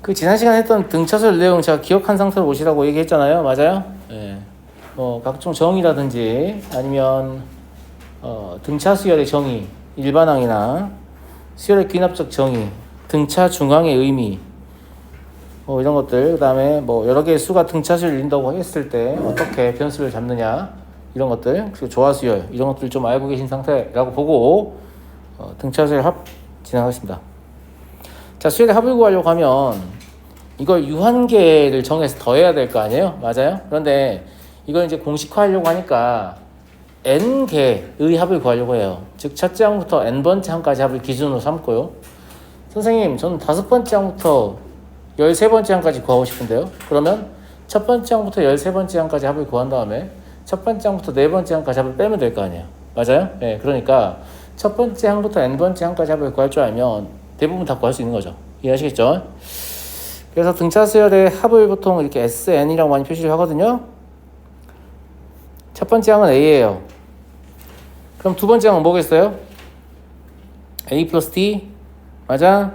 그 지난 시간에 했던 등차수열 내용 제가 기억한 상태로 오시라고 얘기했잖아요. 맞아요? 예. 각종 정의라든지 아니면 등차수열의 정의, 일반항이나 수열의 귀납적 정의, 등차 중앙의 의미, 이런 것들, 그 다음에 여러 개의 수가 등차수를 이룬다고 했을 때 어떻게 변수를 잡느냐, 이런 것들, 그리고 조화수열, 이런 것들 좀 알고 계신 상태라고 보고 등차수열 합 진행하겠습니다. 자, 수열의 합을 구하려고 하면 이걸 유한계를 정해서 더해야 될 거 아니에요? 맞아요? 그런데 이걸 이제 공식화하려고 하니까 n개의 합을 구하려고 해요. 즉 첫째 항부터 n번째 항까지 합을 기준으로 삼고요. 선생님, 저는 5번째 항부터 13번째 항까지 구하고 싶은데요. 그러면 첫 번째 항부터 13번째 항까지 합을 구한 다음에 첫 번째 항부터 4번째 항까지 합을 빼면 될 거 아니에요. 맞아요? 네, 그러니까 첫 번째 항부터 n번째 항까지 합을 구할 줄 알면 대부분 다 구할 수 있는 거죠. 이해하시겠죠? 그래서 등차수열의 합을 보통 이렇게 SN이라고 많이 표시를 하거든요. 첫 번째 항은 A예요. 그럼 두 번째 항은 뭐겠어요? A 플러스 D. 맞아?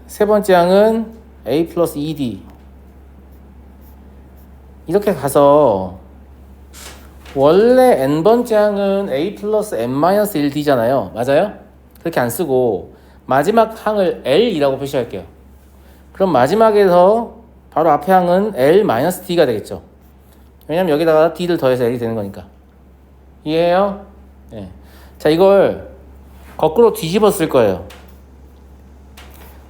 세 번째 항은 A 플러스 2D. 이렇게 가서 원래 n번째 항은 A 플러스 n-1D잖아요. 맞아요? 그렇게 안 쓰고 마지막 항을 L이라고 표시할게요. 그럼 마지막에서 바로 앞에 항은 L-D가 되겠죠. 왜냐면 여기다가 D를 더해서 L이 되는 거니까. 이해해요? 네. 자, 이걸 거꾸로 뒤집어 쓸 거예요.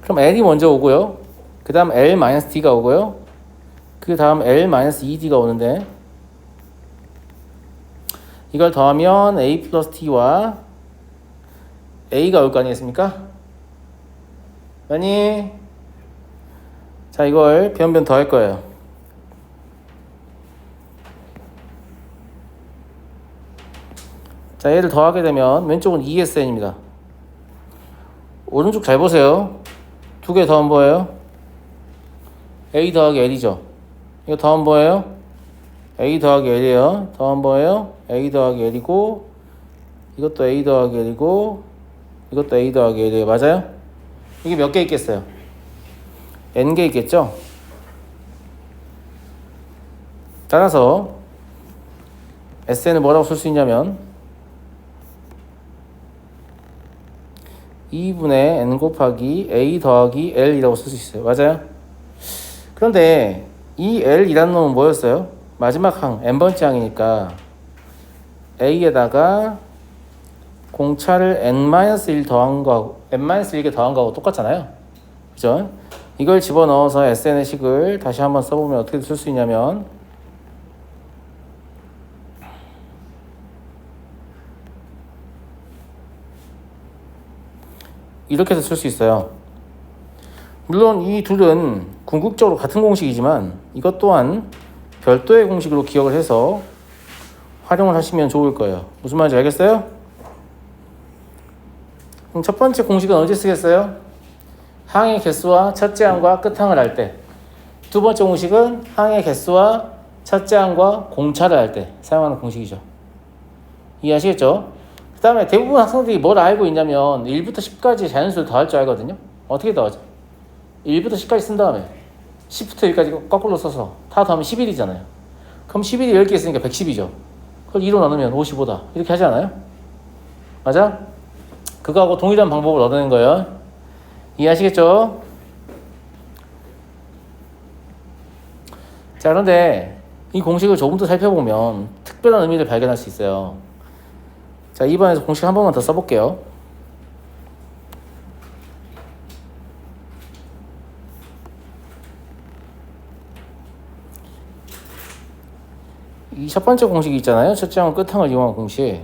그럼 L이 먼저 오고요. 그 다음 L-D가 오고요. 그 다음 L-2D가 오는데 이걸 더하면 A 플러스 T와 A가 올 거 아니겠습니까? 아니, 자, 이걸 변변 더할 거예요. 자, 얘를 더하게 되면 왼쪽은 2SN입니다. 오른쪽 잘 보세요. 두 개 더하면 뭐예요? A 더하기 L이죠. 이거 더하면 뭐예요? A 더하기 L이에요. 더하면 뭐예요? A 더하기 L이고, 이것도 A 더하기 L이고, 이것도 A 더하기 L이에요. 맞아요? 이게 몇 개 있겠어요? N개 있겠죠? 따라서 SN을 뭐라고 쓸 수 있냐면 2분의 N 곱하기 A 더하기 L이라고 쓸 수 있어요. 맞아요? 그런데 이 L이라는 놈은 뭐였어요? 마지막 항, n번째 항이니까 A에다가 공차를 n-1 더한 거하고 n-1개 더한 거하고 똑같잖아요. 그죠? 이걸 집어넣어서 SN의 식을 다시 한번 써보면 어떻게 쓸 수 있냐면 이렇게 해서 쓸 수 있어요. 물론 이 둘은 궁극적으로 같은 공식이지만 이것 또한 별도의 공식으로 기억을 해서 활용을 하시면 좋을 거예요. 무슨 말인지 알겠어요? 그럼 첫 번째 공식은 언제 쓰겠어요? 항의 개수와 첫째 항과 끝항을 할 때. 두 번째 공식은 항의 개수와 첫째 항과 공차를 할 때 사용하는 공식이죠. 이해하시겠죠? 그 다음에 대부분 학생들이 뭘 알고 있냐면 1부터 10까지 자연수를 더할 줄 알거든요. 어떻게 더하죠? 1부터 10까지 쓴 다음에 10부터 1까지 거꾸로 써서 다 더하면 11이잖아요. 그럼 11이 10개 있으니까 110이죠. 그걸 2로 나누면 55다. 이렇게 하지 않아요? 맞아? 그거하고 동일한 방법을 얻어낸 거예요. 이해하시겠죠? 자, 그런데 이 공식을 조금 더 살펴보면 특별한 의미를 발견할 수 있어요. 자, 2번에서 공식 한 번만 더 써볼게요. 이 첫 번째 공식이 있잖아요. 첫째 항은 끝항을 이용한 공식.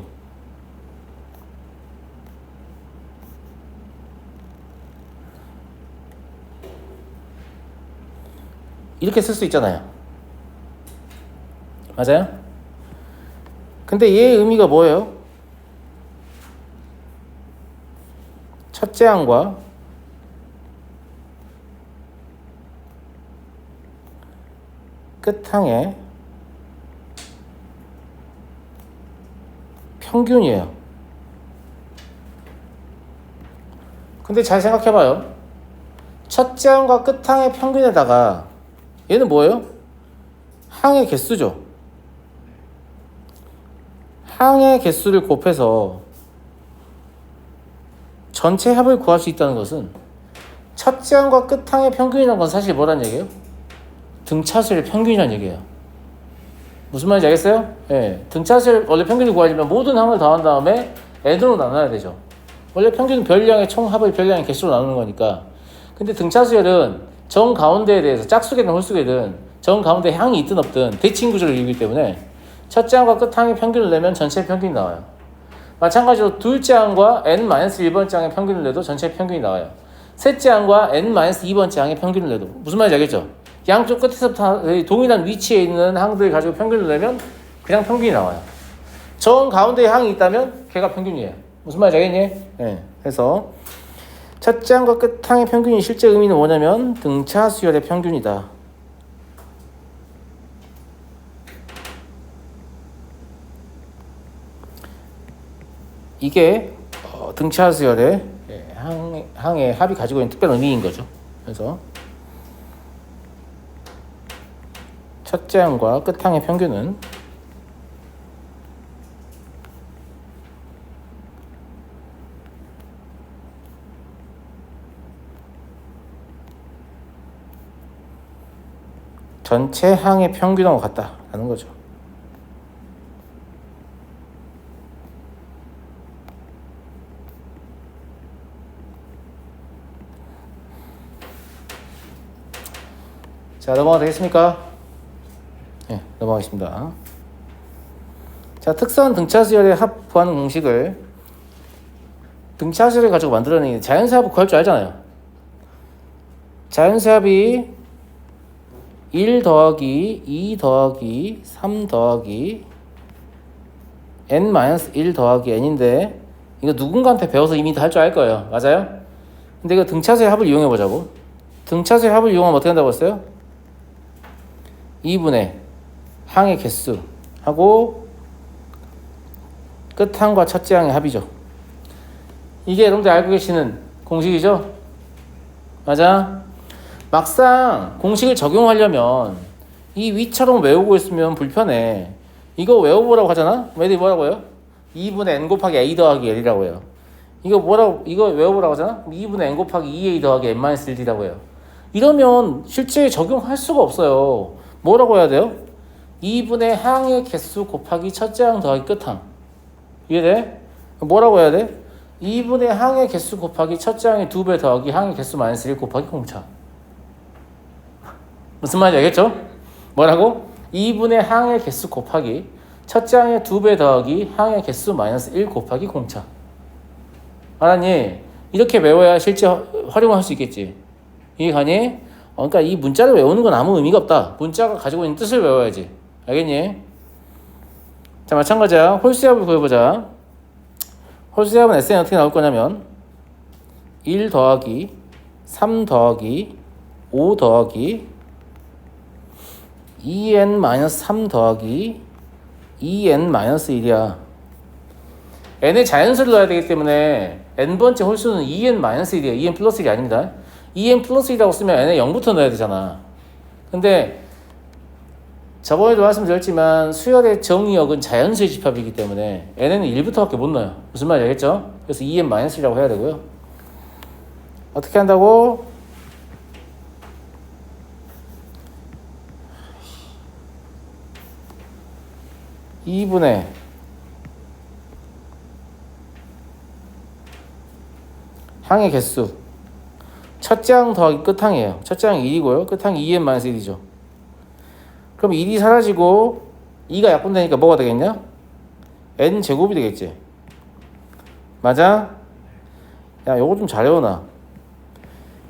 이렇게 쓸 수 있잖아요. 맞아요? 근데 얘의 의미가 뭐예요? 첫째 항과 끝항의 평균이에요. 근데 잘 생각해봐요. 첫째 항과 끝항의 평균에다가 얘는 뭐예요? 항의 개수죠. 항의 개수를 곱해서 전체 합을 구할 수 있다는 것은 첫째 항과 끝항의 평균이라는 건 사실 뭐란 얘기예요? 등차수의 평균이라는 얘기예요. 무슨 말인지 알겠어요? 예, 등차수의 원래 평균을 구하려면 모든 항을 더한 다음에 n으로 나눠야 되죠. 원래 평균은 별량의 총합을 별량의 개수로 나누는 거니까. 근데 등차수열은 정 가운데에 대해서 짝수계든 홀수계든 정 가운데에 항이 있든 없든 대칭 구조를 이루기 때문에 첫째 항과 끝항의 평균을 내면 전체 평균이 나와요. 마찬가지로 둘째 항과 n-1번째 항의 평균을 내도 전체 평균이 나와요. 셋째 항과 n-2번째 항의 평균을 내도. 무슨 말인지 알겠죠? 양쪽 끝에서부터 동일한 위치에 있는 항들을 가지고 평균을 내면 그냥 평균이 나와요. 정 가운데에 항이 있다면 걔가 평균이에요. 무슨 말인지 알겠니? 네. 그래서 첫째 항과 끝항의 평균이 실제 의미는 뭐냐면 등차 수열의 평균이다. 이게 등차 수열의 항의 합이 가지고 있는 특별한 의미인 거죠. 그래서 첫째 항과 끝항의 평균은 전체 항의 평균하고 같다라는 거죠. 자, 넘어가도 되겠습니까? 네, 넘어가겠습니다. 자, 특수한 등차수열의 합 구하는 공식을 등차수열을 가지고 만들어내는 자연수합을 구할 줄 알잖아요. 자연수합이 1 더하기 2 더하기 3 더하기 n-1 더하기 n인데 이거 누군가한테 배워서 이미 다 할 줄 알 거예요. 맞아요? 근데 이거 등차수의 합을 이용해 보자고. 등차수의 합을 이용하면 어떻게 한다고 했어요? 2분의 항의 개수 하고 끝항과 첫째 항의 합이죠. 이게 여러분들 알고 계시는 공식이죠? 맞아? 막상 공식을 적용하려면 이 위처럼 외우고 있으면 불편해. 이거 외워보라고 하잖아? 얘들이 뭐라고 해요? 2분의 n 곱하기 a 더하기 l이라고 해요. 이거 외워보라고 하잖아? 2분의 n 곱하기 2a 더하기 n-1d라고 해요. 이러면 실제 적용할 수가 없어요. 뭐라고 해야 돼요? 2분의 항의 개수 곱하기 첫째 항 더하기 끝항. 이해돼? 뭐라고 해야 돼? 2분의 항의 개수 곱하기 첫째 항의 2배 더하기 항의 개수 -1 곱하기 공차. 무슨 말인지 알겠죠? 뭐라고? 2분의 항의 개수 곱하기 첫째 항의 2배 더하기 항의 개수 -1 곱하기 공차. 알았니? 이렇게 외워야 실제 활용할 수 있겠지. 이해가니? 그러니까 이 문자를 외우는 건 아무 의미가 없다. 문자가 가지고 있는 뜻을 외워야지. 알겠니? 자, 마찬가지야. 홀수합을 구해보자. 홀수합은 SN이 어떻게 나올 거냐면 1 더하기 3 더하기 5 더하기 2n-3 더하기 2n-1이야. n의 자연수를 넣어야 되기 때문에 n번째 홀수는 2n-1이에요. 2n 플러스 1이 아닙니다. 2n 플러스 1이라고 쓰면 n에 0부터 넣어야 되잖아. 근데 저번에도 말씀드렸지만 수열의 정의역은 자연수의 집합이기 때문에 n에는 1부터밖에 못 넣어요. 무슨 말인지 알겠죠? 그래서 2n-1이라고 해야 되고요. 어떻게 한다고? (2분의) 항의 개수 첫째 항 더하기 끝항이에요. 첫째 항이 1이고요. 끝항이 2n-1이죠. 그럼 1이 사라지고 2가 약분되니까 뭐가 되겠냐? n제곱이 되겠지. 맞아? 야, 요거 좀 잘 외워놔.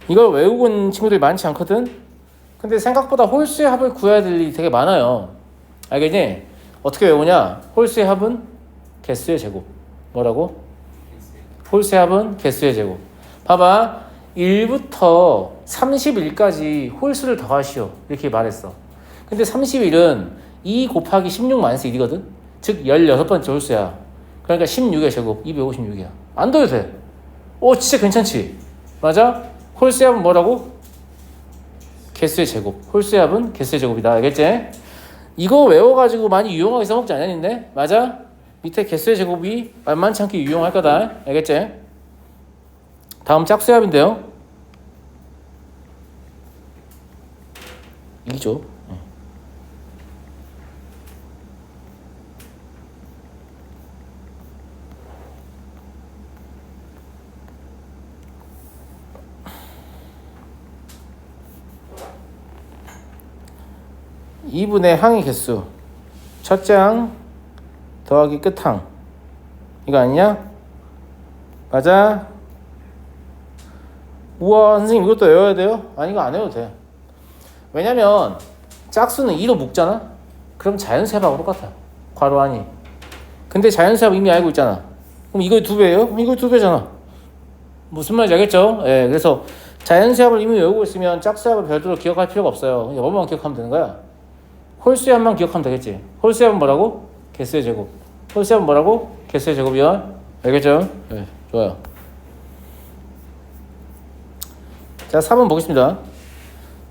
이걸 외우고 있는 친구들이 많지 않거든? 근데 생각보다 홀수의 합을 구해야 될 일이 되게 많아요. 알겠니? 어떻게 외우냐? 홀수의 합은 개수의 제곱. 뭐라고? 홀수의 합은 개수의 제곱. 봐봐. 1부터 31까지 홀수를 더하시오. 이렇게 말했어. 근데 31은 2 곱하기 16-1이거든? 즉 16번째 홀수야. 그러니까 16의 제곱 256이야. 안 더해도 돼. 오, 진짜 괜찮지? 맞아? 홀수의 합은 뭐라고? 개수의 제곱. 홀수의 합은 개수의 제곱이다. 알겠지? 이거 외워가지고 많이 유용하게 써먹지 않았는데? 맞아? 밑에 개수의 제곱이 만만치 않게 유용할 거다. 알겠지? 다음 짝수의 합인데요. 2죠. 2분의 항의 개수. 첫째 항 더하기 끝항. 이거 아니냐? 맞아? 우와, 선생님 이것도 외워야 돼요? 아니, 이거 안 외워도 돼. 왜냐면 짝수는 2로 묶잖아? 그럼 자연수합하고 똑같아. 괄호 안이. 근데 자연수합 이미 알고 있잖아. 그럼 이거 2배예요? 이거 2배잖아. 무슨 말인지 알겠죠? 예, 그래서 자연수합을 이미 외우고 있으면 짝수합을 별도로 기억할 필요가 없어요. 뭐만 기억하면 되는 거야. 홀수합만 기억하면 되겠지. 홀수합은 뭐라고? 개수의 제곱. 홀수합은 뭐라고? 개수의 제곱이야. 알겠죠? 네, 좋아요. 자, 4번 보겠습니다.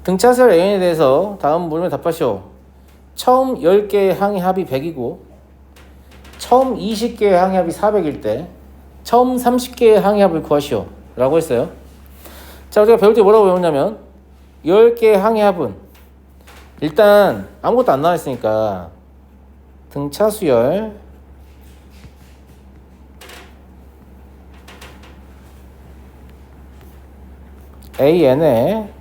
등차수열 A에 대해서 다음 물음에 답하시오. 처음 10개의 항의 합이 100이고 처음 20개의 항의 합이 400일 때 처음 30개의 항의 합을 구하시오 라고 했어요. 자, 우리가 배울 때 뭐라고 배웠냐면 10개의 항의 합은 일단 아무것도 안 나와 있으니까 등차수열 AN의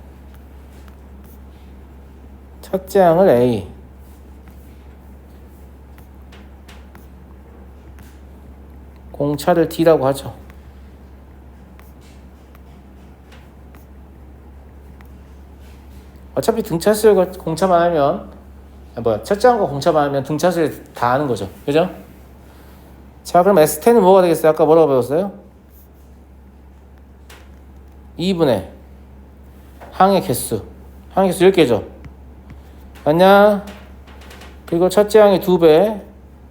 첫째 항을 A, 공차를 D라고 하죠. 어차피 등차수열과 공차만 하면 첫째 항과 공차만 하면 등차수열 다 아는 거죠. 그죠? 자, 그럼 S10은 뭐가 되겠어요? 아까 뭐라고 배웠어요? 2분의 항의 개수. 항의 개수 10개죠. 맞냐? 그리고 첫째 항의 2배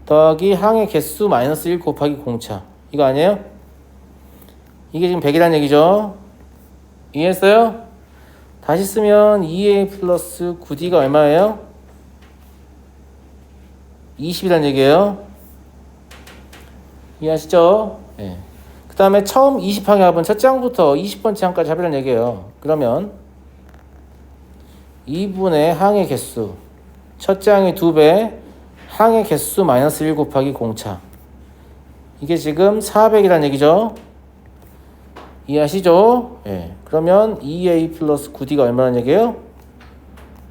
더하기 항의 개수 마이너스 1 곱하기 공차. 이거 아니에요? 이게 지금 100이라는 얘기죠. 이해했어요? 다시 쓰면 2a 플러스 9d가 얼마예요? 20이라는 얘기예요. 이해하시죠? 네. 그 다음에 처음 20항의 합은 첫째 항부터 20번째 항까지 합이라는 얘기예요. 그러면 2분의 항의 개수, 첫째 항의 2배, 항의 개수 마이너스 1 곱하기 공차. 이게 지금 400이라는 얘기죠. 이해하시죠? 예. 그러면 2a 플러스 9d가 얼마라는 얘기예요?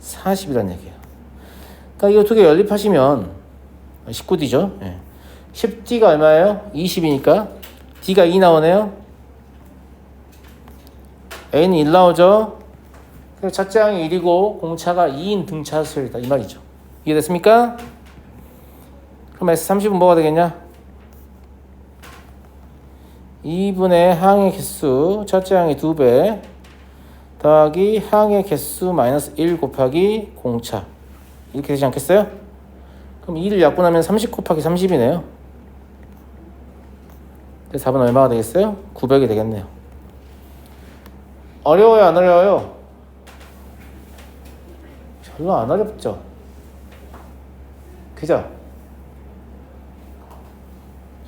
40이라는 얘기예요. 그러니까 이거 두 개 연립하시면 19d죠. 예. 10d가 얼마예요? 20이니까 d가 2 나오네요. a는 1 나오죠. 그래서 첫째 항이 1이고 공차가 2인 등차수열이다 이 말이죠. 이해됐습니까? 그럼 S30은 뭐가 되겠냐? 2분의 항의 개수, 첫째 항의 2배 더하기 항의 개수 마이너스 1 곱하기 공차. 이렇게 되지 않겠어요? 그럼 2를 약분하면 30 곱하기 30이네요. 그래서 답은 얼마가 되겠어요? 900이 되겠네요. 어려워요? 안 어려워요? 별로 안 어렵죠? 그죠?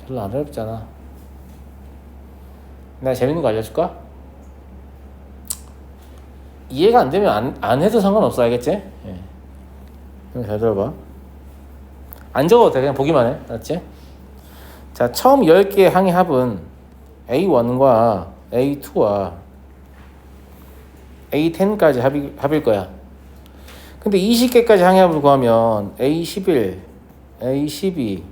별로 안 어렵잖아. 내가 재밌는 거 알려줄까? 이해가 안 되면 안 해도 상관없어. 알겠지? 예. 그럼 잘 들어봐. 안 적어도 돼. 그냥 보기만 해. 알았지? 자, 처음 10개의 항의 합은 A1과 A2와 A10까지 합일 거야. 근데 20개까지 항의 합을 구하면 A11, A12,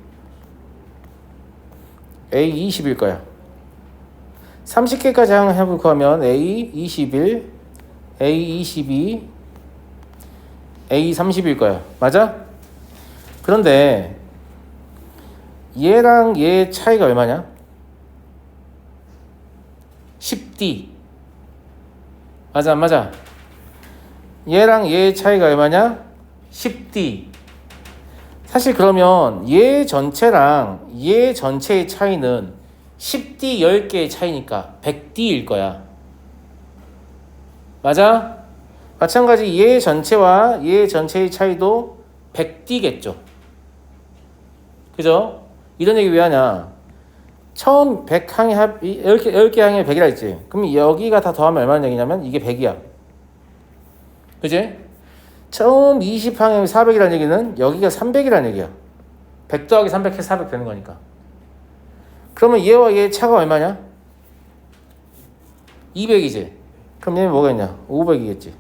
A20일 거야. 30개까지 항의 합을 구하면 A21, A22, A30일 거야. 맞아? 그런데 얘랑 얘의 차이가 얼마냐? 10D. 맞아 안 맞아? 얘랑 얘의 차이가 얼마냐? 10D. 사실 그러면 얘 전체랑 얘 전체의 차이는 10D 10개의 차이니까 100D일 거야. 맞아? 마찬가지 얘 전체와 얘 전체의 차이도 100D겠죠. 그죠? 이런 얘기 왜 하냐? 처음 100항의 합, 10개 항에 100이라 했지. 그럼 여기가 다 더하면 얼마나 얘기냐면 이게 100이야. 그지? 처음 20항에 400이라는 얘기는 여기가 300이라는 얘기야. 100 더하기 300 해서 400 되는 거니까. 그러면 얘와 얘의 차가 얼마냐? 200이지. 그럼 얘는 뭐가 있냐? 500이겠지.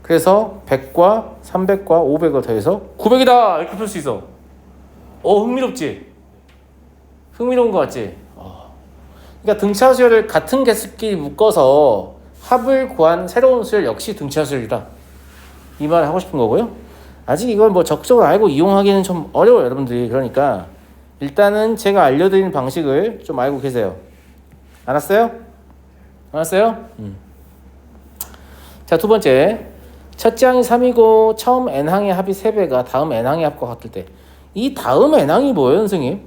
그래서 100과 300과 500을 더해서 900이다! 이렇게 풀 수 있어. 흥미롭지? 흥미로운 거 같지? 그러니까 등차 수열을 같은 개수끼리 묶어서 합을 구한 새로운 수열 역시 등차 수열이다. 이 말을 하고 싶은 거고요. 아직 이걸 뭐 적극적으로 알고 이용하기는 좀 어려워요, 여러분들이. 그러니까 일단은 제가 알려드리는 방식을 좀 알고 계세요. 알았어요? 알았어요? 자, 두 번째. 첫째 항이 3이고 처음 n항의 합이 3배가 다음 n항의 합과 같을 때. 이 다음 n항이 뭐예요, 선생님?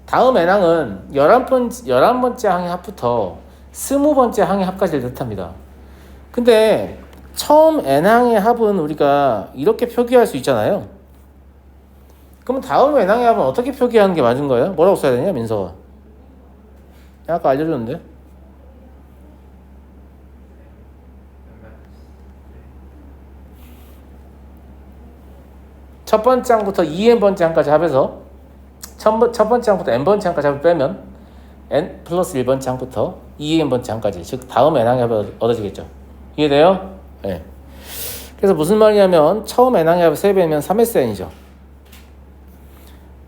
다음 n항은 11번째 항의 합부터 20번째 항의 합까지를 뜻합니다. 근데 처음 n항의 합은 우리가 이렇게 표기할 수 있잖아요. 그럼 다음 n항의 합은 어떻게 표기하는 게 맞은 거예요? 뭐라고 써야 되냐, 민서가? 아까 알려줬는데. 첫 번째 항부터 2n번째 항까지 합해서 첫 번째 항부터 n번째 항까지 합을 빼면 n 플러스 1번째 항부터 2n번째 항까지, 즉 다음 n항의 합이 얻어지겠죠. 이해돼요? 네. 그래서 무슨 말이냐면 처음 n항의 합이 3배면 3SN이죠.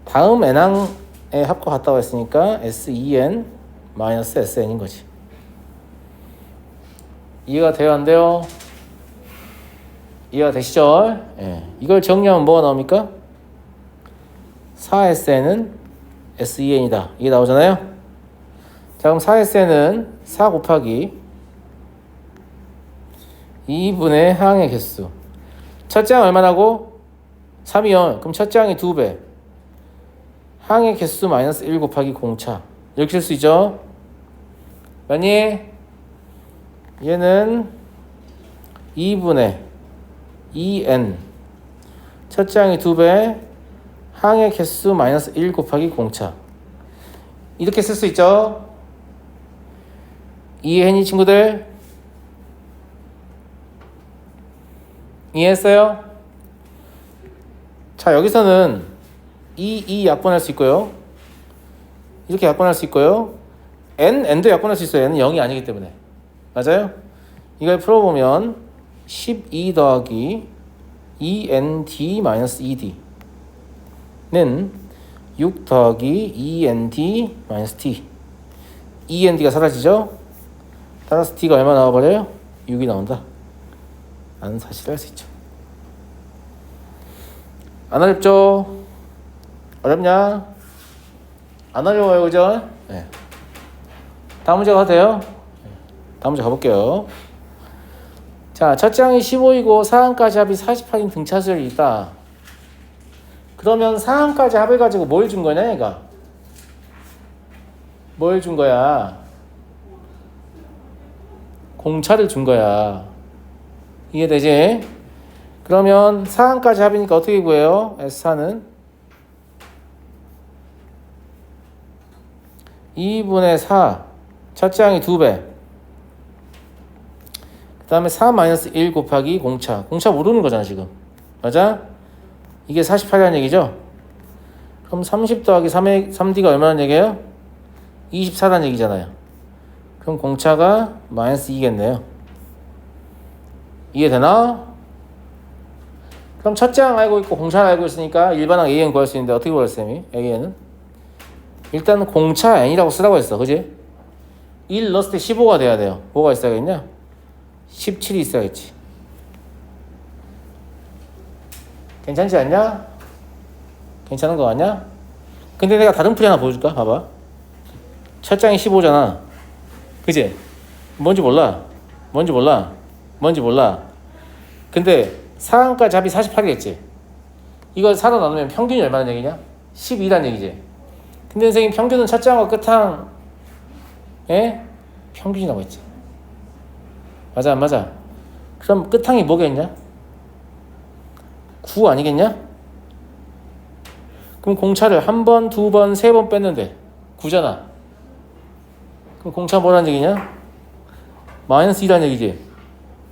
다음 n항의 합과 같다고 했으니까 SEN 마이너스 SN인 거지. 이해가 돼요? 안 돼요? 이해가 되시죠? 예. 이걸 정리하면 뭐가 나옵니까? 4SN은 SEN이다. 이게 나오잖아요? 자, 그럼 4SN은 4 곱하기 2분의 항의 개수. 첫째 항 얼마나고? 3이요. 그럼 첫째 항이 2배. 항의 개수 마이너스 1 곱하기 공차. 이렇게 쓸 수 있죠? 맞니? 얘는 2분의 2n. 첫째 항이 2배. 항의 개수 마이너스 1 곱하기 공차. 이렇게 쓸 수 있죠? 이해했니, 친구들? 이해했어요? 자, 여기서는 이 약분할 수 있고요. 이렇게 약분할 수 있고요. n도 약분할 수 있어요. n은 0이 아니기 때문에. 맞아요? 이걸 풀어보면 12 더하기 2nd 마이너스 2d 는 6 더하기 2nd 마이너스 t. 2nd가 사라지죠? 따라서 t가 얼마 나와버려요? 6이 나온다. 라는 사실을 알 수 있죠. 안 어렵죠? 어렵냐? 안 어려워요, 그죠? 네. 다음 문제 가도 돼요? 다음 문제 가볼게요. 자, 첫째 항이 15이고 4항까지 합이 48인 등차수열이 있다. 그러면 4항까지 합을 가지고 뭘 준 거냐, 얘가? 뭘 준 거야? 공차를 준 거야. 이해되지? 그러면 4항까지 합이니까 어떻게 구해요? S4는 2분의 4. 첫째 항이 2배. 그 다음에 4 마이너스 1 곱하기 공차. 공차 모르는 거잖아, 지금. 맞아? 이게 48이라는 얘기죠? 그럼 30 더하기 3D가 얼마나 얘기예요? 24라는 얘기잖아요. 그럼 공차가 마이너스 2겠네요. 이해되나? 그럼 첫째 항 알고 있고 공차를 알고 있으니까 일반항 AN 구할 수 있는데 어떻게 구할 셈이? AN은? 일단 공차 N이라고 쓰라고 했어. 그지? 1 넣었을 때 15가 돼야 돼요. 뭐가 있어야겠냐? 17이 있어야겠지. 괜찮지 않냐? 괜찮은 거 같냐? 근데 내가 다른 풀이 하나 보여줄까? 봐봐. 첫 장이 15잖아. 그치? 뭔지 몰라. 근데 4항까지 합이 48이겠지? 이걸 4로 나누면 평균이 얼마나 얘기냐? 12란 얘기지. 근데 선생님 평균은 첫 장과 끝항 평균이라고 했지. 맞아 안 맞아? 그럼 끝항이 뭐겠냐? 9 아니겠냐? 그럼 공차를 한 번, 두 번, 세 번 뺐는데 9잖아. 그럼 공차 뭐라는 얘기냐? 마이너스 2라는 얘기지.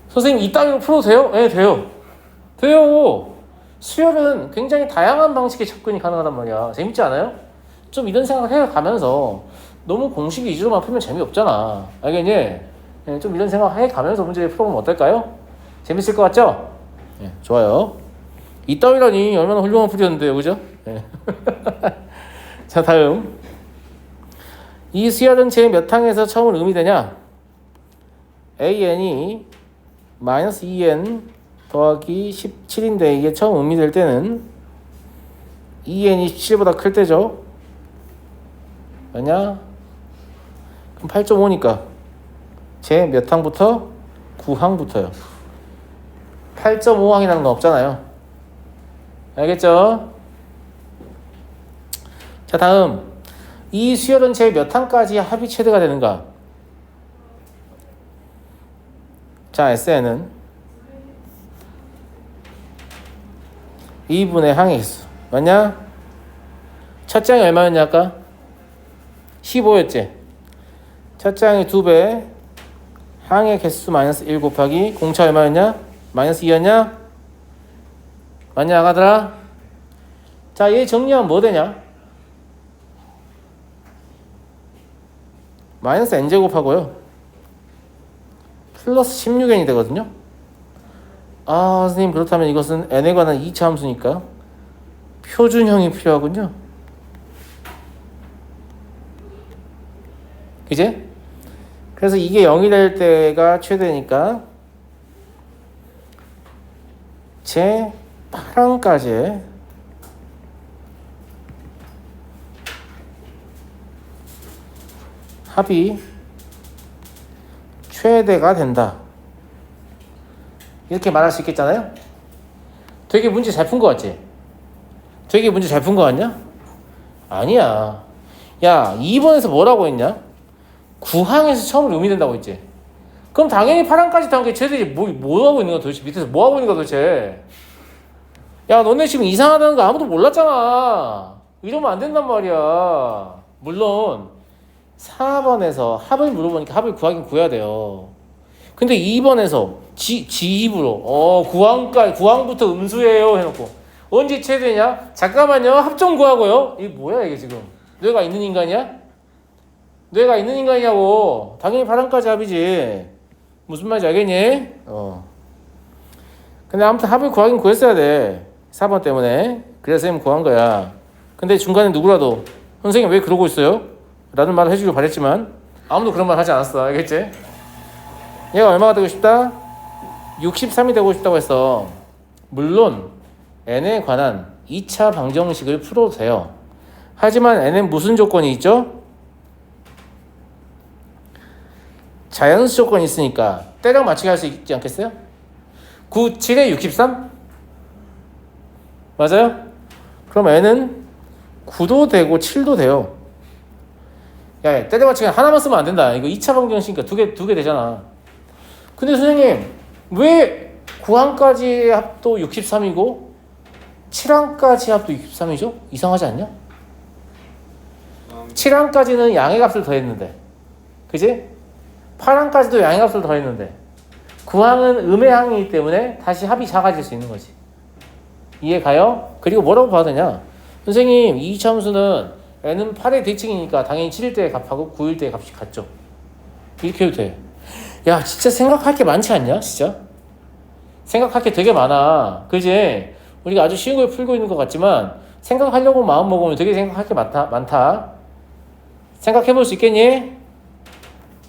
선생님 이따위로 풀어도 돼요? 네 돼요. 돼요. 수열은 굉장히 다양한 방식의 접근이 가능하단 말이야. 재밌지 않아요? 좀 이런 생각을 해가면서 너무 공식 위주로만 풀면 재미없잖아. 알겠니? 네, 좀 이런 생각 해가면서 문제를 풀어보면 어떨까요? 재밌을 것 같죠? 네, 좋아요. 이따위라니 얼마나 훌륭한 풀이었는데요, 그죠? 네. 자, 다음. 이 수열은 제 몇 항에서 처음으로 의미되냐? AN이 마이너스 2N 더하기 17인데 이게 처음 의미될 때는 2N이 17보다 클 때죠. 맞냐? 그럼 8.5니까 제 몇 항부터? 9항부터요. 8.5항이라는 건 없잖아요. 알겠죠? 자, 다음. 이 수열은 제 몇 항까지 합이 최대가 되는가? 자, SN은 2분의 항의 개수. 맞냐? 첫 장이 얼마였냐 아까? 15였지? 첫 장이 2배, 항의 개수 마이너스 1 곱하기 공차 얼마였냐? 마이너스 2였냐? 맞냐 아가들아? 자, 얘 정리하면 뭐 되냐? 마이너스 n제곱하고요 플러스 16n이 되거든요. 아 선생님 그렇다면 이것은 n에 관한 2차 함수니까 표준형이 필요하군요. 그제? 그래서 이게 0이 될 때가 최대니까 제 8항까지의 합이 최대가 된다. 이렇게 말할 수 있겠잖아요. 되게 문제 잘 푼 거 같지? 되게 문제 잘 푼 거 같냐? 아니야. 야 2번에서 뭐라고 했냐? 9항에서 처음으로 의미된다고 했지. 그럼 당연히 8항까지 다한 게 최대지. 뭐 하고 있는 거야 도대체? 밑에서 뭐 하고 있는 거야 도대체? 야 너네 지금 이상하다는 거 아무도 몰랐잖아. 이러면 안 된단 말이야. 물론 4번에서 합을 물어보니까 합을 구하긴 구해야 돼요. 근데 2번에서 지입으로 9항부터 음수예요 해놓고 언제 최대냐? 잠깐만요. 합 좀 구하고요. 이게 뭐야 이게 지금? 뇌가 있는 인간이야? 뇌가 있는 인간이냐고. 당연히 8항까지 합이지. 무슨 말인지 알겠니? 근데 아무튼 합을 구하긴 구했어야 돼. 4번 때문에. 그래서 선생님 구한 거야. 근데 중간에 누구라도 선생님 왜 그러고 있어요? 라는 말을 해주길 바랬지만 아무도 그런 말 하지 않았어. 알겠지? 얘가 얼마가 되고 싶다? 63이 되고 싶다고 했어. 물론 n에 관한 2차 방정식을 풀어도 돼요. 하지만 n은 무슨 조건이 있죠? 자연수 조건이 있으니까 때랑 맞추게 할 수 있지 않겠어요? 9, 7에 63? 맞아요? 그럼 n은 9도 되고 7도 돼요. 야, 때려 맞추기 하나만 쓰면 안 된다. 이거 2차 방정식이니까 두 개 되잖아. 근데 선생님, 왜 9항까지 합도 63이고 7항까지 합도 63이죠? 이상하지 않냐? 7항까지는 양의 값을 더했는데, 그지? 8항까지도 양의 값을 더했는데 9항은 음의 항이기 때문에 다시 합이 작아질 수 있는 거지. 이해 가요? 그리고 뭐라고 봐야 되냐? 선생님, 이 2차 함수는 n은 8의 대칭이니까 당연히 7일 때의 값하고 9일 때의 값이 같죠. 이렇게 해도 돼. 야, 진짜 생각할 게 많지 않냐? 진짜? 생각할 게 되게 많아. 그지? 우리가 아주 쉬운 걸 풀고 있는 것 같지만 생각하려고 마음 먹으면 되게 생각할 게 많다. 생각해 볼 수 있겠니?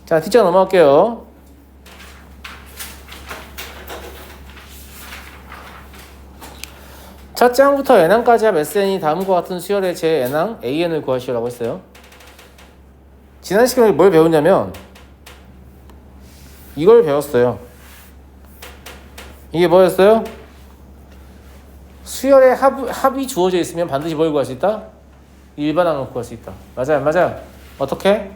자, 뒷장 넘어갈게요. 첫 장부터 n항까지 합 SN이 다음과 같은 수열의 제 n항 AN을 구하시오라고 했어요. 지난 시간에 뭘 배웠냐면 이걸 배웠어요. 이게 뭐였어요? 수열의 합이 주어져 있으면 반드시 뭘 구할 수 있다? 일반항을 구할 수 있다. 맞아요, 맞아요. 어떻게?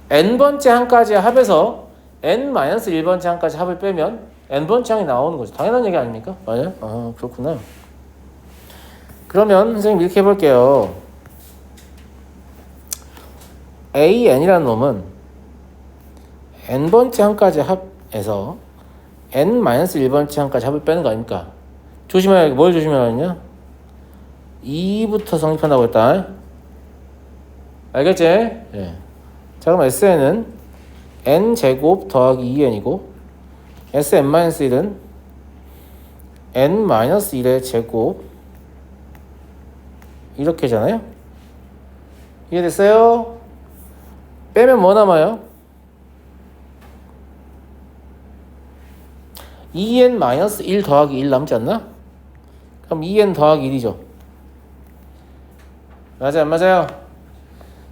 n번째 항까지의 합에서 n-1번째 항까지 합을 빼면 n번째 항이 나오는 거죠. 당연한 얘기 아닙니까? 맞아요? 아, 그렇구나. 그러면 선생님 이렇게 해볼게요. AN이라는 놈은 n번째 항까지 합해서 n-1번째 항까지 합을 빼는 거 아닙니까? 조심해야, 뭘 조심해야 2부터 성립한다고 했다. 알겠지? 예. 자, 그럼 SN은 n제곱 더하기 2n이고 Sn-1은 n-1의 제곱 이렇게잖아요. 이해됐어요? 빼면 뭐 남아요? 2n-1 더하기 1 남지 않나? 그럼 2n 더하기 1이죠. 맞아요, 안 맞아요?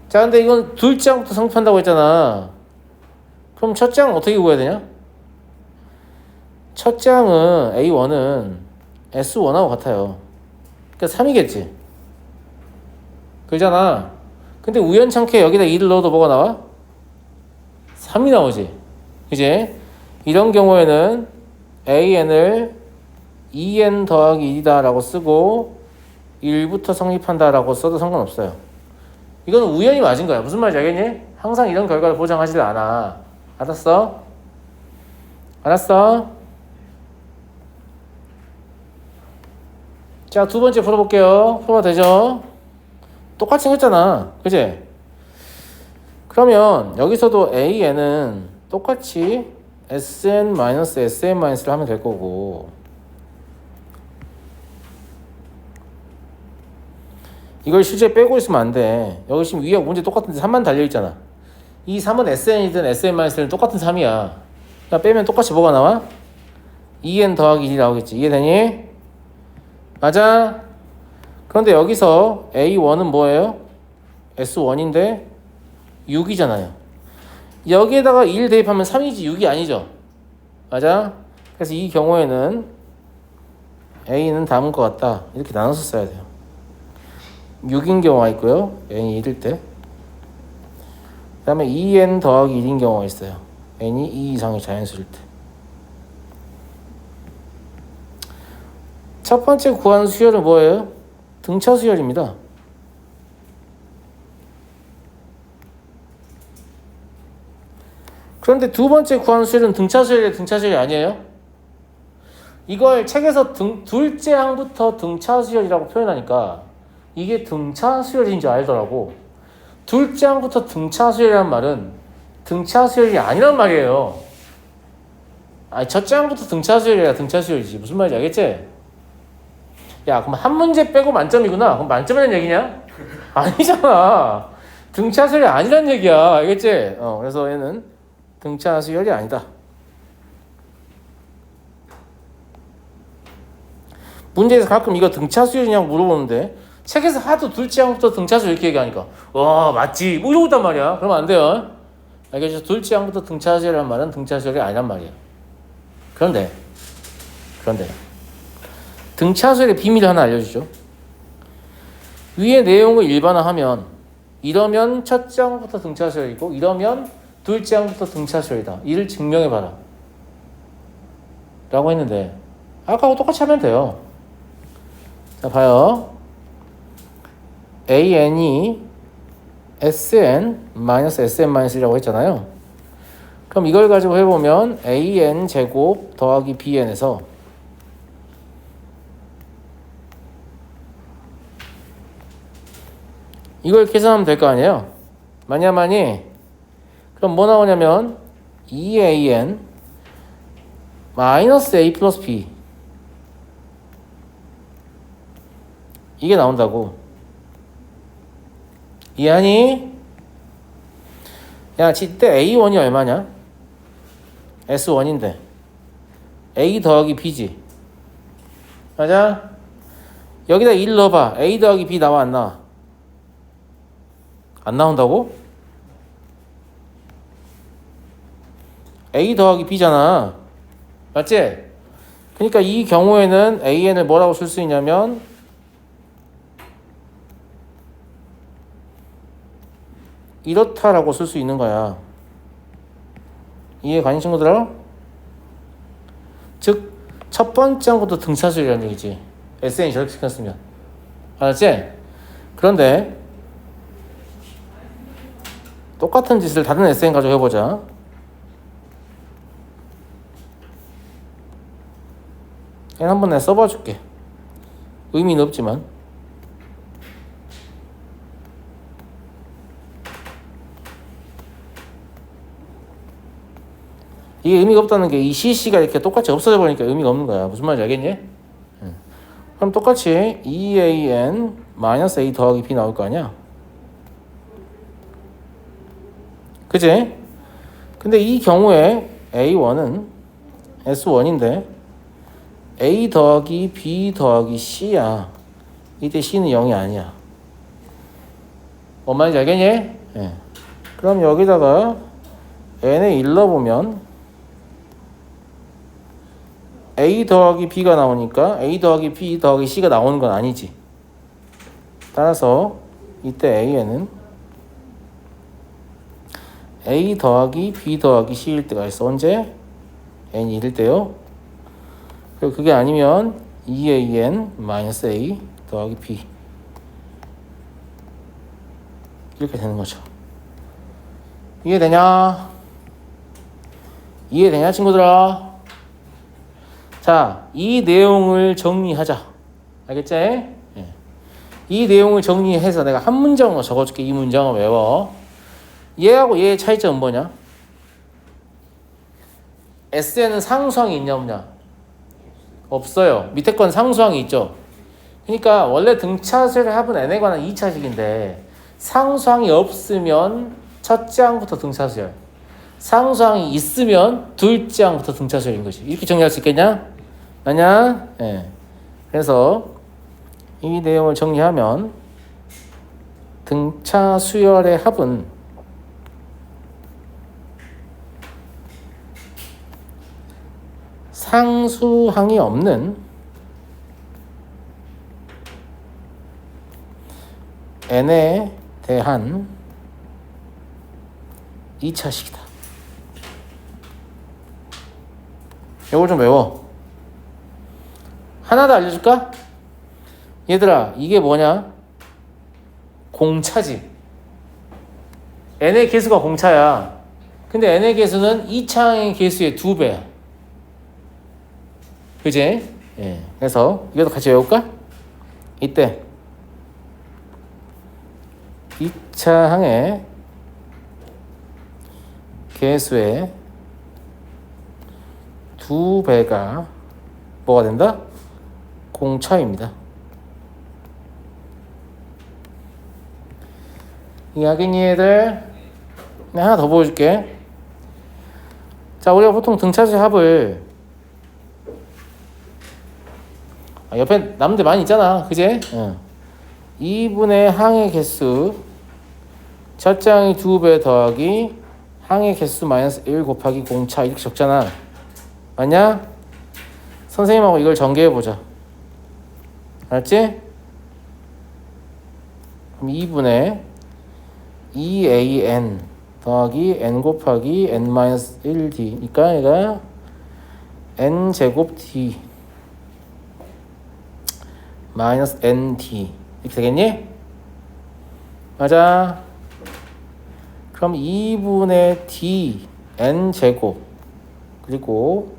자, 근데 이건 둘째 항부터 성립한다고 했잖아. 그럼 첫째 항은 어떻게 구해야 되냐? 첫째 항은 A1은 S1하고 같아요. 그러니까 3이겠지. 그러잖아. 근데 우연찮게 여기다 2를 넣어도 뭐가 나와? 3이 나오지. 그지? 이런 경우에는 AN을 2n 더하기 1이다 라고 쓰고 1부터 성립한다 라고 써도 상관없어요. 이건 우연히 맞은 거야. 무슨 말인지 알겠니? 항상 이런 결과를 보장하지를 않아. 알았어? 알았어? 자, 두 번째 풀어볼게요. 풀어봐 되죠? 똑같이 했잖아. 그치? 그러면 여기서도 AN은 똑같이 SN-SM-를 하면 될 거고 이걸 실제 빼고 있으면 안 돼. 여기 지금 위에 문제 똑같은데 3만 달려있잖아. 이 3은 SN이든 SM-는 똑같은 3이야. 그러니까 빼면 똑같이 뭐가 나와? 2n 더하기 1이 나오겠지. 이해되니? 맞아? 그런데 여기서 A1은 뭐예요? S1인데 6이잖아요. 여기에다가 1 대입하면 3이지 6이 아니죠. 맞아? 그래서 이 경우에는 A는 다음은 것 같다. 이렇게 나눠서 써야 돼요. 6인 경우가 있고요. n이 1일 때. 그 다음에 2n 더하기 1인 경우가 있어요. n이 2 이상의 자연수일 때. 첫 번째 구한 수열은 뭐예요? 등차 수열입니다. 그런데 두 번째 구한 수열은 등차 수열이 등차 수열이 아니에요? 이걸 책에서 둘째 항부터 등차 수열이라고 표현하니까 이게 등차 수열인 줄 알더라고. 둘째 항부터 등차 수열이란 말은 등차 수열이 아니란 말이에요. 아니, 첫째 항부터 등차 수열이라 등차 수열이지. 무슨 말인지 알겠지? 야, 그럼 한 문제 빼고 만점이구나. 그럼 만점이라는 얘기냐? 아니잖아. 등차 수열이 아니란 얘기야. 알겠지? 그래서 얘는 등차 수열이 아니다. 문제에서 가끔 이거 등차 수열이냐고 물어보는데 책에서 하도 둘째 항부터 등차 수열 이렇게 얘기하니까 와 맞지 뭐 이러고 있단 말이야. 그러면 안 돼요. 알겠죠? 둘째 항부터 등차 수열이란 말은 등차 수열이 아니란 말이야. 그런데 등차 수열의 비밀을 하나 알려주죠. 위의 내용을 일반화하면 이러면 첫째 항부터 등차 수열이고 이러면 둘째 항부터 등차 수열이다. 이를 증명해봐라 라고 했는데 아까하고 똑같이 하면 돼요. 자, 봐요. AN이 SN-SM-이라고 했잖아요. 그럼 이걸 가지고 해보면 AN 제곱 더하기 BN에서 이걸 계산하면 될 거 아니에요? 많이 그럼 뭐 나오냐면 2AN 마이너스 A 플러스 B 이게 나온다고. 이해하니? 야, 지때 A1이 얼마냐? S1인데 A 더하기 B지. 맞아? 여기다 1 넣어봐. A 더하기 B 나와 안 나와? 안 나온다고? A 더하기 B잖아. 맞지? 그러니까 이 경우에는 AN을 뭐라고 쓸 수 있냐면 이렇다라고 쓸 수 있는 거야. 이해 가는 친구들아? 즉, 첫 번째 항부터 등차수열이라는 얘기지. SN이 저렇게 시켰으면. 알았지? 그런데 똑같은 짓을 다른 SN 가지고 해보자. 얘는 한번 내가 써봐 줄게. 의미는 없지만. 이게 의미가 없다는 게 이 CC가 이렇게 똑같이 없어져 버리니까 의미가 없는 거야. 무슨 말인지 알겠니? 그럼 똑같이 EAN -A 더하기 B 나올 거 아니야? 그지? 근데 이 경우에 A1은 S1인데 A 더하기 B 더하기 C야. 이때 C는 0이 아니야. 뭔 말인지 알겠니? 예. 그럼 여기다가 N에 일러보면 A 더하기 B가 나오니까 A 더하기 B 더하기 C가 나오는 건 아니지. 따라서 이때 A에는 A 더하기 B 더하기 C일 때가 있어. 언제? N이 1일 때요. 그리고 그게 아니면 EAN -A 더하기 B 이렇게 되는 거죠. 이해되냐? 이해되냐 친구들아? 자, 이 내용을 정리하자. 알겠지? 예. 이 내용을 정리해서 내가 한 문장으로 적어줄게. 이 문장을 외워. 얘하고 얘의 차이점은 뭐냐? SN은 상수항이 있냐 없냐? 없어요. 밑에 건 상수항이 있죠. 그러니까 원래 등차수열의 합은 n에 관한 2차식인데 상수항이 없으면 첫째 항부터 등차수열, 상수항이 있으면 둘째 항부터 등차수열인 거지. 이렇게 정리할 수 있겠냐? 아냐? 예. 그래서 이 내용을 정리하면 등차수열의 합은 상수항이 없는 n에 대한 2차식이다. 이걸 좀 외워. 하나 더 알려줄까? 얘들아, 이게 뭐냐? 공차지. n의 개수가 공차야. 근데 n의 개수는 2차항의 개수의 2배야. 그지? 예. 그래서 이것도 같이 외울까? 이때 2차항의 개수의 2배가 뭐가 된다? 공차입니다. 이해하겠니 얘들? 내가 하나 더 보여줄게. 자, 우리가 보통 등차수의 합을 옆에 남들 많이 있잖아. 그지? 2분의 항의 개수 첫째 항이 2배 더하기 항의 개수 -1 곱하기 공차 이렇게 적잖아. 맞냐? 선생님하고 이걸 전개해보자. 알았지? 그럼 2분의 2an 더하기 n 곱하기 n-1d 니까 얘가 n제곱 d -nd 이렇게 되겠니? 맞아. 그럼 2분의 d n제곱 그리고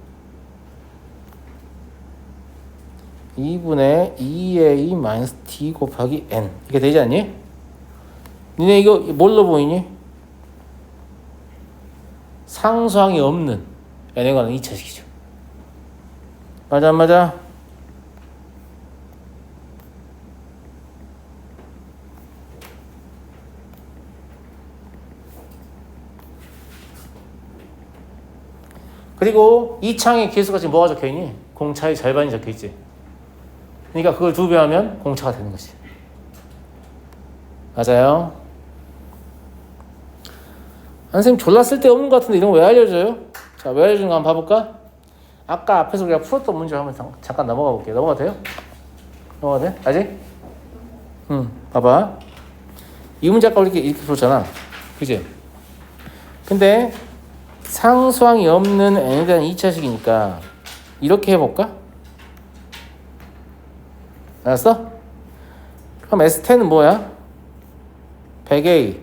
2분의 2a-d 곱하기 n 이렇게 되지 않니? 니네 이거 뭘로 보이니? 상수항이 없는 n에 관한 2차식이죠. 맞아 안 맞아? 그리고 이 창의 개수가 지금 뭐가 적혀있니? 공차의 절반이 적혀있지. 그러니까 그걸 2배 하면 공차가 되는 거지. 맞아요. 선생님 졸라 쓸데없는 것 같은데 이런 거 왜 알려줘요? 자, 왜 알려주는 거 한번 봐볼까? 아까 앞에서 우리가 풀었던 문제 한번 잠깐 넘어가 볼게요. 넘어가도 돼요? 넘어가도 돼? 아직? 봐봐. 이 문제 아까 이렇게 풀었잖아. 그지? 근데 상수항이 없는 n에 대한 2차식이니까 이렇게 해볼까? 알았어? 그럼 S10은 뭐야? 100A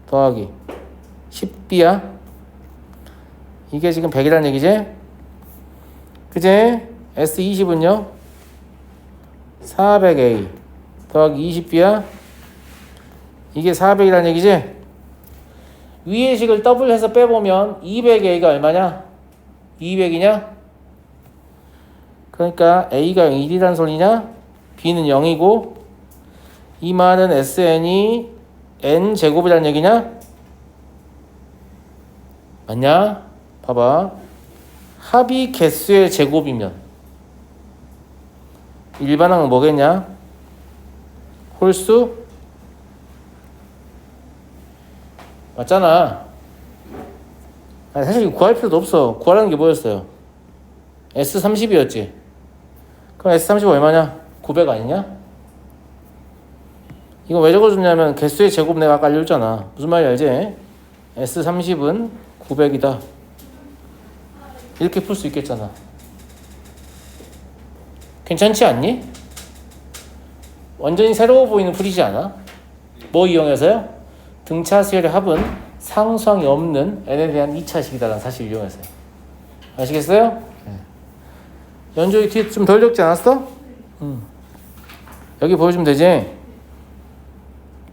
더하기 10B야. 이게 지금 100이라는 얘기지? 그제? S20은요? 400A 더하기 20B야. 이게 400이라는 얘기지? 위의 식을 더블 해서 빼보면 200A가 얼마냐? 200이냐? 그러니까 A가 1이라는 소리냐? B는 0이고 이 많은 SN이 N제곱이라는 얘기냐? 맞냐? 봐봐. 합이 개수의 제곱이면 일반항은 뭐겠냐? 홀수? 맞잖아. 아니, 사실 구할 필요도 없어. 구하라는 게 뭐였어요? S30이었지. 그럼 S30 얼마냐? 900 아니냐? 이거 왜 적어줬냐면 개수의 제곱 내가 아까 알려줬잖아. 무슨 말인지 알지? S30은 900이다. 이렇게 풀 수 있겠잖아. 괜찮지 않니? 완전히 새로워 보이는 풀이지 않아? 뭐 이용해서요? 등차 수열의 합은 상수항이 없는 n에 대한 2차식이다라는 사실을 이용해서요. 아시겠어요? 연조이 뒤에 좀 덜 적지 않았어? 여기 보여주면 되지?